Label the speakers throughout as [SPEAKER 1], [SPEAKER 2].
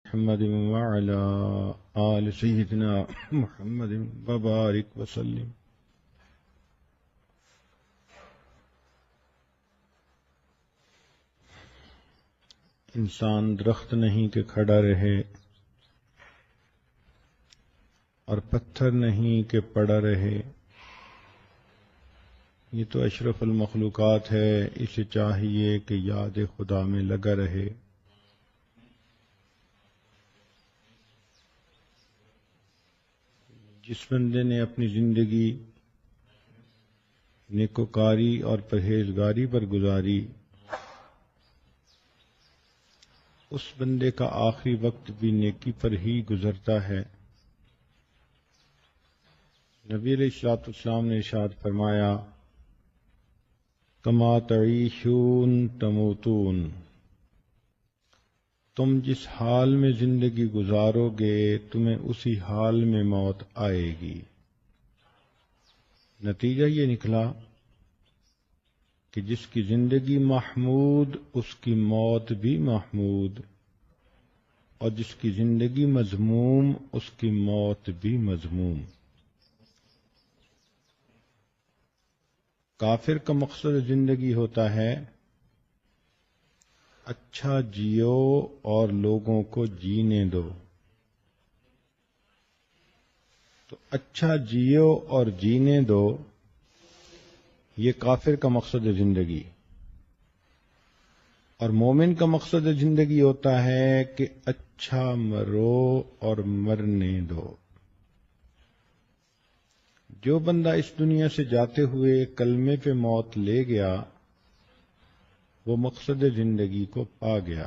[SPEAKER 1] محمد وعلى آل سيدنا محمد وبارك وسلم. انسان درخت نہیں کہ کھڑا رہے اور پتھر نہیں کہ پڑا رہے. یہ تو اشرف المخلوقات ہے، اسے چاہیے کہ یاد خدا میں لگا رہے. جس بندے نے اپنی زندگی نیکوکاری اور پرہیزگاری پر گزاری، اس بندے کا آخری وقت بھی نیکی پر ہی گزرتا ہے. نبی علیہ الصلوۃ والسلام نے ارشاد فرمایا، کما تعیشون تموتون، تم جس حال میں زندگی گزارو گے تمہیں اسی حال میں موت آئے گی. نتیجہ یہ نکلا کہ جس کی زندگی محمود اس کی موت بھی محمود، اور جس کی زندگی مذموم اس کی موت بھی مذموم. کافر کا مقصد زندگی ہوتا ہے اچھا جیو اور لوگوں کو جینے دو. تو اچھا جیو اور جینے دو، یہ کافر کا مقصد زندگی. اور مومن کا مقصد زندگی ہوتا ہے کہ اچھا مرو اور مرنے دو. جو بندہ اس دنیا سے جاتے ہوئے کلمے پہ موت لے گیا وہ مقصد زندگی کو پا گیا.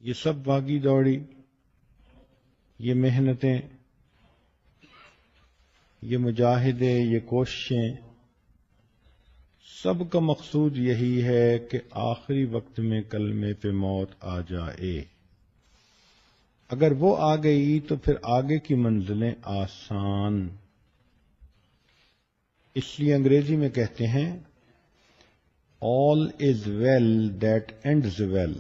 [SPEAKER 1] یہ سب بھاگی دوڑی، یہ محنتیں، یہ مجاہدے، یہ کوششیں، سب کا مقصود یہی ہے کہ آخری وقت میں کلمے پہ موت آ جائے. اگر وہ آ گئی تو پھر آگے کی منزلیں آسان. اس لیے انگریزی میں کہتے ہیں all is well that ends well.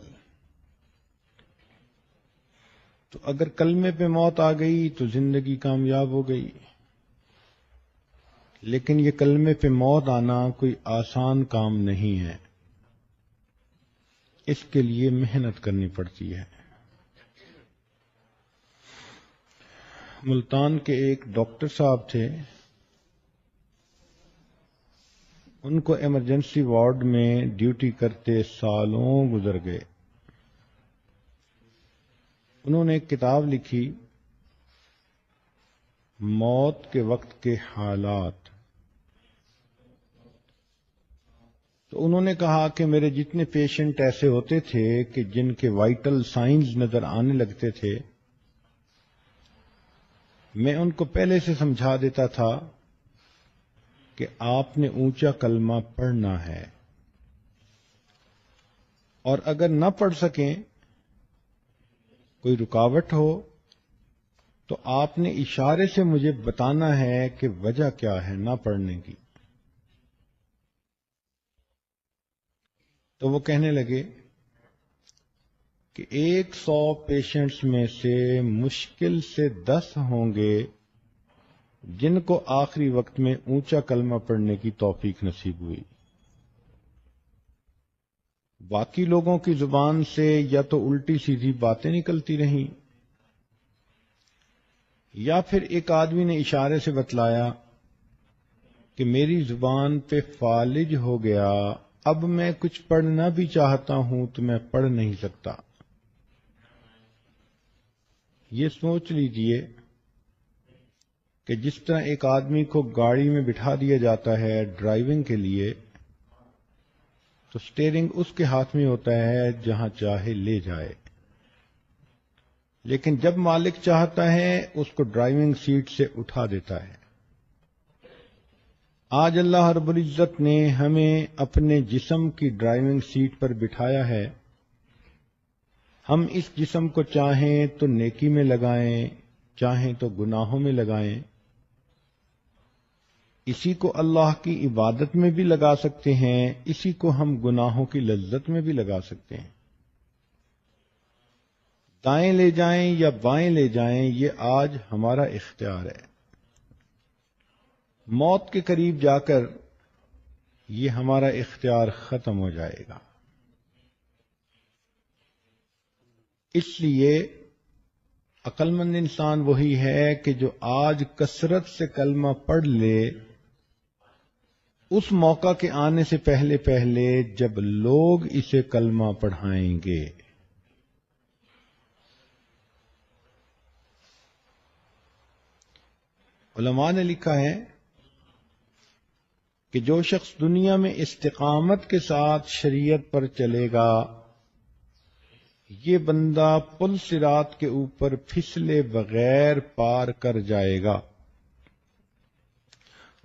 [SPEAKER 1] تو اگر کلمے پہ موت آ گئی تو زندگی کامیاب ہو گئی. لیکن یہ کلمے پہ موت آنا کوئی آسان کام نہیں ہے، اس کے لیے محنت کرنی پڑتی ہے. ملتان کے ایک ڈاکٹر صاحب تھے، ان کو ایمرجنسی وارڈ میں ڈیوٹی کرتے سالوں گزر گئے. انہوں نے ایک کتاب لکھی، موت کے وقت کے حالات. تو انہوں نے کہا کہ میرے جتنے پیشنٹ ایسے ہوتے تھے کہ جن کے وائٹل سائنز نظر آنے لگتے تھے، میں ان کو پہلے سے سمجھا دیتا تھا کہ آپ نے اونچا کلمہ پڑھنا ہے، اور اگر نہ پڑھ سکیں، کوئی رکاوٹ ہو، تو آپ نے اشارے سے مجھے بتانا ہے کہ وجہ کیا ہے نہ پڑھنے کی. تو وہ کہنے لگے کہ 100 پیشنٹس میں سے مشکل سے 10 ہوں گے جن کو آخری وقت میں اونچا کلمہ پڑھنے کی توفیق نصیب ہوئی. باقی لوگوں کی زبان سے یا تو الٹی سیدھی باتیں نکلتی رہیں، یا پھر ایک آدمی نے اشارے سے بتلایا کہ میری زبان پہ فالج ہو گیا، اب میں کچھ پڑھنا بھی چاہتا ہوں تو میں پڑھ نہیں سکتا. یہ سوچ لیجئے کہ جس طرح ایک آدمی کو گاڑی میں بٹھا دیا جاتا ہے ڈرائیونگ کے لیے، تو سٹیئرنگ اس کے ہاتھ میں ہوتا ہے جہاں چاہے لے جائے، لیکن جب مالک چاہتا ہے اس کو ڈرائیونگ سیٹ سے اٹھا دیتا ہے. آج اللہ رب العزت نے ہمیں اپنے جسم کی ڈرائیونگ سیٹ پر بٹھایا ہے. ہم اس جسم کو چاہیں تو نیکی میں لگائیں، چاہیں تو گناہوں میں لگائیں. اسی کو اللہ کی عبادت میں بھی لگا سکتے ہیں، اسی کو ہم گناہوں کی لذت میں بھی لگا سکتے ہیں. دائیں لے جائیں یا بائیں لے جائیں یہ آج ہمارا اختیار ہے. موت کے قریب جا کر یہ ہمارا اختیار ختم ہو جائے گا. اس لیے عقل مند انسان وہی ہے کہ جو آج کثرت سے کلمہ پڑھ لے اس موقع کے آنے سے پہلے پہلے جب لوگ اسے کلمہ پڑھائیں گے. علماء نے لکھا ہے کہ جو شخص دنیا میں استقامت کے ساتھ شریعت پر چلے گا یہ بندہ پل صراط کے اوپر پھسلے بغیر پار کر جائے گا.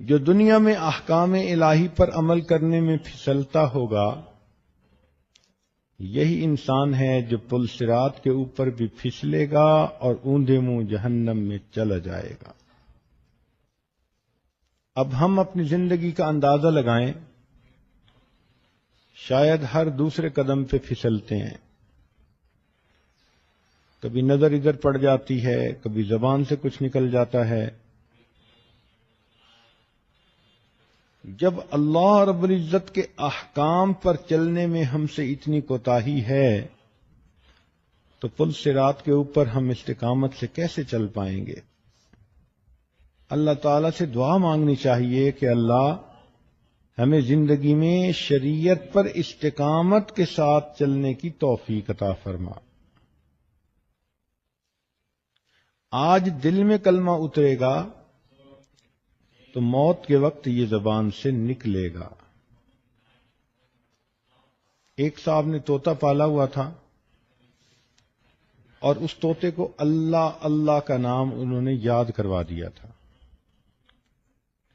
[SPEAKER 1] جو دنیا میں احکام الہی پر عمل کرنے میں پھسلتا ہوگا یہی انسان ہے جو پل صراط کے اوپر بھی پھسلے گا اور اوندھے منہ جہنم میں چلا جائے گا. اب ہم اپنی زندگی کا اندازہ لگائیں. شاید ہر دوسرے قدم پہ پھسلتے ہیں. کبھی نظر ادھر پڑ جاتی ہے، کبھی زبان سے کچھ نکل جاتا ہے. جب اللہ رب العزت کے احکام پر چلنے میں ہم سے اتنی کوتاہی ہے تو پل صراط کے اوپر ہم استقامت سے کیسے چل پائیں گے؟ اللہ تعالیٰ سے دعا مانگنی چاہیے کہ اللہ ہمیں زندگی میں شریعت پر استقامت کے ساتھ چلنے کی توفیق عطا فرما. آج دل میں کلمہ اترے گا تو موت کے وقت یہ زبان سے نکلے گا. ایک صاحب نے طوطا پالا ہوا تھا اور اس طوطے کو اللہ اللہ کا نام انہوں نے یاد کروا دیا تھا.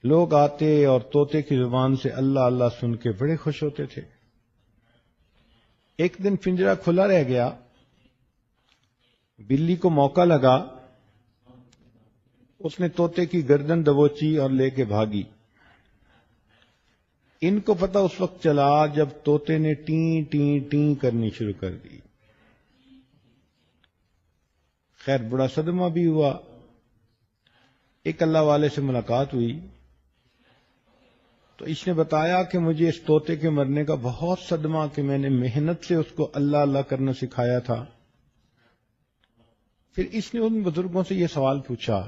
[SPEAKER 1] لوگ آتے اور طوطے کی زبان سے اللہ اللہ سن کے بڑے خوش ہوتے تھے. ایک دن پنجرا کھلا رہ گیا. بلی کو موقع لگا، اس نے طوطے کی گردن دبوچی اور لے کے بھاگی. ان کو پتہ اس وقت چلا جب طوطے نے ٹیں ٹیں ٹیں کرنی شروع کر دی. خیر بڑا صدمہ بھی ہوا. ایک اللہ والے سے ملاقات ہوئی تو اس نے بتایا کہ مجھے اس طوطے کے مرنے کا بہت صدمہ کہ میں نے محنت سے اس کو اللہ اللہ کرنا سکھایا تھا. پھر اس نے ان بزرگوں سے یہ سوال پوچھا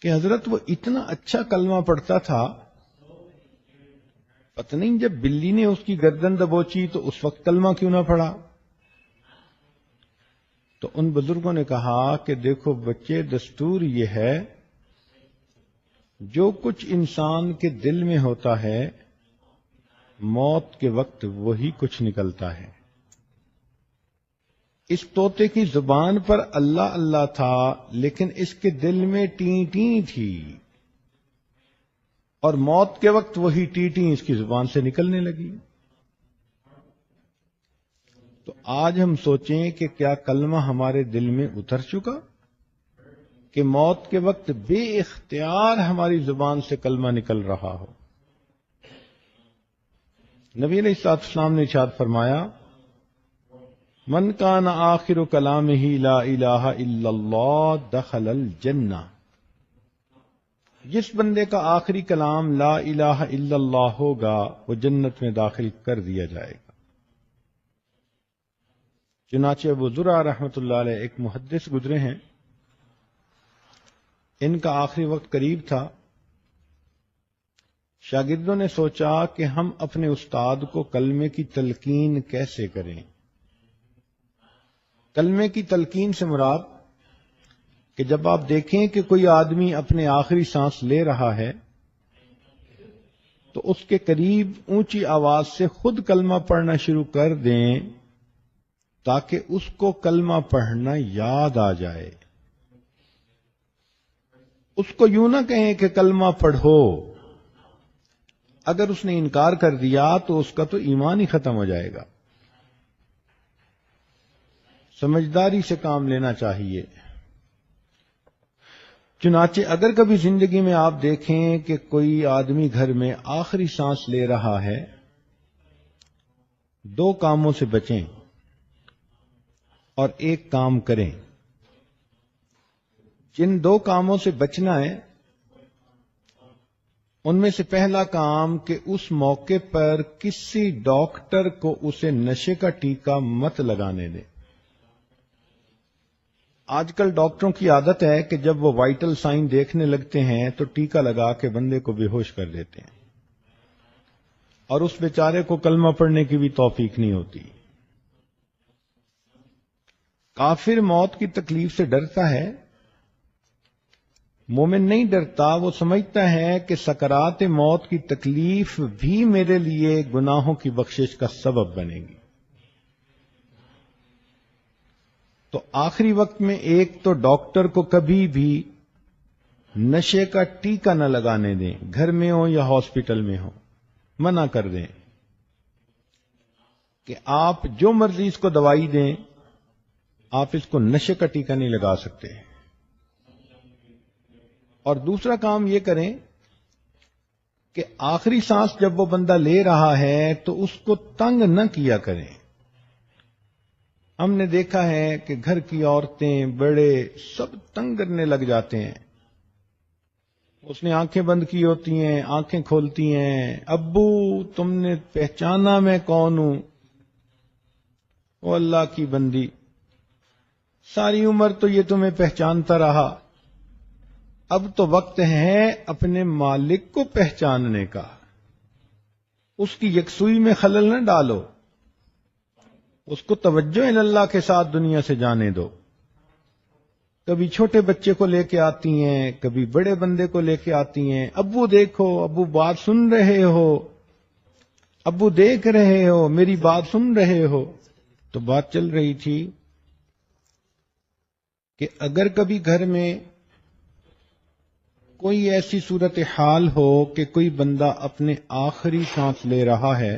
[SPEAKER 1] کہ حضرت وہ اتنا اچھا کلمہ پڑھتا تھا، پتہ نہیں جب بلی نے اس کی گردن دبوچی تو اس وقت کلمہ کیوں نہ پڑھا؟ تو ان بزرگوں نے کہا کہ دیکھو بچے، دستور یہ ہے جو کچھ انسان کے دل میں ہوتا ہے موت کے وقت وہی کچھ نکلتا ہے. اس طوطے کی زبان پر اللہ اللہ تھا لیکن اس کے دل میں ٹیں ٹیں تھی اور موت کے وقت وہی ٹیں ٹیں اس کی زبان سے نکلنے لگی. تو آج ہم سوچیں کہ کیا کلمہ ہمارے دل میں اتر چکا کہ موت کے وقت بے اختیار ہماری زبان سے کلمہ نکل رہا ہو. نبی علیہ السلام نے ارشاد فرمایا من کان آخر کلامہ لا الہ الا اللہ دخل الجنہ. جس بندے کا آخری کلام لا الہ الا اللہ ہوگا وہ جنت میں داخل کر دیا جائے گا. چنانچہ ابو زرع رحمۃ اللہ علیہ ایک محدث گزرے ہیں، ان کا آخری وقت قریب تھا. شاگردوں نے سوچا کہ ہم اپنے استاد کو کلمے کی تلقین کیسے کریں. کلمے کی تلقین سے مراد کہ جب آپ دیکھیں کہ کوئی آدمی اپنے آخری سانس لے رہا ہے تو اس کے قریب اونچی آواز سے خود کلمہ پڑھنا شروع کر دیں تاکہ اس کو کلمہ پڑھنا یاد آ جائے. اس کو یوں نہ کہیں کہ کلمہ پڑھو. اگر اس نے انکار کر دیا تو اس کا تو ایمان ہی ختم ہو جائے گا. سمجھداری سے کام لینا چاہیے. چنانچہ اگر کبھی زندگی میں آپ دیکھیں کہ کوئی آدمی گھر میں آخری سانس لے رہا ہے، دو کاموں سے بچیں. اور ایک کام کریں. جن 2 کاموں سے بچنا ہے ان میں سے پہلا کام کہ اس موقع پر کسی ڈاکٹر کو اسے نشے کا ٹیکہ مت لگانے دیں. آج کل ڈاکٹروں کی عادت ہے کہ جب وہ وائٹل سائن دیکھنے لگتے ہیں تو ٹیکہ لگا کے بندے کو بے ہوش کر دیتے ہیں، اور اس بیچارے کو کلمہ پڑھنے کی بھی توفیق نہیں ہوتی. کافر موت کی تکلیف سے ڈرتا ہے، مومن نہیں ڈرتا. وہ سمجھتا ہے کہ سکرات موت کی تکلیف بھی میرے لیے گناہوں کی بخشش کا سبب بنے گی. تو آخری وقت میں ایک تو ڈاکٹر کو کبھی بھی نشے کا ٹیکہ نہ لگانے دیں، گھر میں ہو یا ہاسپٹل میں ہو، منع کر دیں کہ آپ جو مرضی اس کو دوائی دیں، آپ اس کو نشے کا ٹیکہ نہیں لگا سکتے. اور دوسرا کام یہ کریں کہ آخری سانس جب وہ بندہ لے رہا ہے تو اس کو تنگ نہ کیا کریں. ہم نے دیکھا ہے کہ گھر کی عورتیں بڑے سب تنگ کرنے لگ جاتے ہیں. اس نے آنکھیں بند کی ہوتی ہیں، آنکھیں کھولتی ہیں، ابو تم نے پہچانا میں کون ہوں؟ او اللہ کی بندی، ساری عمر تو یہ تمہیں پہچانتا رہا، اب تو وقت ہے اپنے مالک کو پہچاننے کا. اس کی یکسوئی میں خلل نہ ڈالو، اس کو توجہ اللہ کے ساتھ دنیا سے جانے دو. کبھی چھوٹے بچے کو لے کے آتی ہیں، کبھی بڑے بندے کو لے کے آتی ہیں، ابو دیکھو، ابو بات سن رہے ہو، ابو دیکھ رہے ہو، میری بات سن رہے ہو. تو بات چل رہی تھی کہ اگر کبھی گھر میں کوئی ایسی صورتحال ہو کہ کوئی بندہ اپنے آخری سانس لے رہا ہے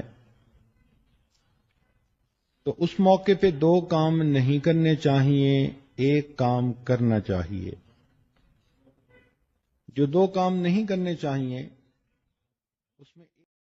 [SPEAKER 1] تو اس موقع پہ 2 کام نہیں کرنے چاہیے، ایک کام کرنا چاہیے. جو 2 کام نہیں کرنے چاہیے اس میں